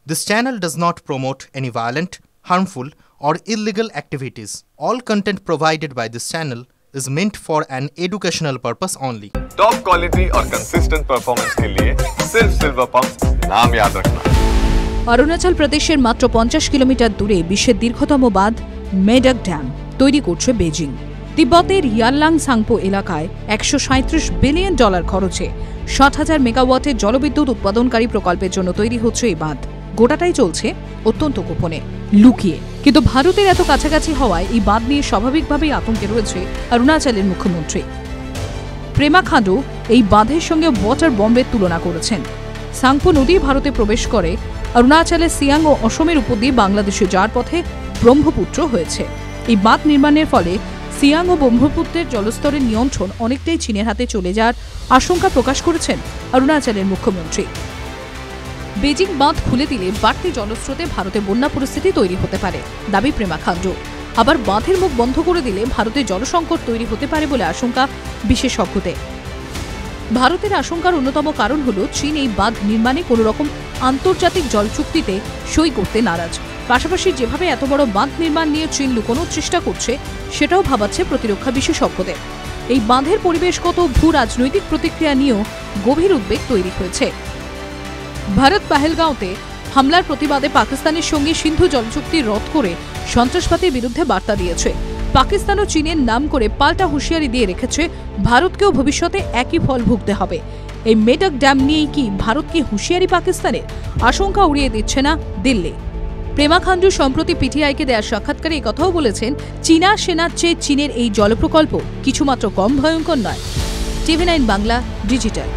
This channel does not promote any violent, harmful, or illegal activities. All content provided by this channel is meant for an educational purpose only. Top quality और consistent performance के लिए सिर्फ silver pump नाम याद रखना। অরুণাচল প্রদেশের মাত্র 50 kilometre দূরে বিশ্বের দীর্ঘতম বাঁধ মেডক ড্যাম তৈরি করছে বেজিং। তিব্বতের ইয়ারলাং সাংপো এলাকায় $137 বিলিয়ন খরচে 60,000 মেগাওয়াটের জলবিদ্যুৎ উৎপাদনকারী প্রকল্পের জন্য তৈরি হচ্ছে এই বাঁধ। গোটাটাই চলছে অত্যন্ত গোপনে, লুকিয়ে। কিন্তু ভারতের এত কাছাকাছি হওয়ায় এই বাঁধ নিয়ে স্বাভাবিকভাবেই আতঙ্কে রয়েছে অরুণাচলের মুখ্যমন্ত্রী পেমা খান্ডু। এই বাঁধের সঙ্গে ওয়াটার বম্বের তুলনা করেছেন। সাংপো নদী ভারতে প্রবেশ করে অরুণাচলের সিয়াং ও অসমের উপর দিয়ে বাংলাদেশে যাওয়ার পথে ব্রহ্মপুত্র হয়েছে। এই বাঁধ নির্মাণের ফলে সিয়াং ও ব্রহ্মপুত্রের জলস্তরের নিয়ন্ত্রণ অনেকটাই চীনের হাতে চলে যাওয়ার আশঙ্কা প্রকাশ করেছেন অরুণাচলের মুখ্যমন্ত্রী। বেজিং বাঁধ খুলে দিলে বাড়তি জলস্রোতে ভারতে বন্যা পরিস্থিতি তৈরি হতে পারে দাবি পেমা খান্ডু। আবার বাঁধের মুখ বন্ধ করে দিলে ভারতে জলসংকট তৈরি হতে পারে বলে আশঙ্কা বিশেষজ্ঞদের। ভারতের আশঙ্কার অন্যতম কারণ হল চীন এই বাঁধ নির্মাণে কোনো রকম আন্তর্জাতিক জল চুক্তিতে সই করতে নারাজ। পাশাপাশি যেভাবে এত বড় বাঁধ নির্মাণ নিয়ে চীন লুকোনোর চেষ্টা করছে সেটাও ভাবাচ্ছে প্রতিরক্ষা বিশেষজ্ঞদের। এই বাঁধের পরিবেশগত ভূ রাজনৈতিক প্রতিক্রিয়া নিয়েও গভীর উদ্বেগ তৈরি হয়েছে। ভারত পাহেলগাঁওতে হামলার প্রতিবাদে পাকিস্তানের সঙ্গে সিন্ধু জলচুক্তি রদ করে সন্ত্রাসবাদের বিরুদ্ধে বার্তা দিয়েছে। পাকিস্তান ও চীনের নাম করে পাল্টা হুঁশিয়ারি দিয়ে রেখেছে ভারতকেও ভবিষ্যতে একই ফল ভুগতে হবে। এই মেডক ড্যাম নিয়েই কি ভারতকে হুঁশিয়ারি পাকিস্তানের? আশঙ্কা উড়িয়ে দিচ্ছে না দিল্লি। পেমা খান্ডু সম্প্রতি পিটিআইকে দেওয়া সাক্ষাৎকারে এই কথাও বলেছেন, চীনা সেনার চেয়ে চীনের এই জলপ্রকল্প কিছুমাত্র কম ভয়ঙ্কর নয়। TV9 Bangla digital.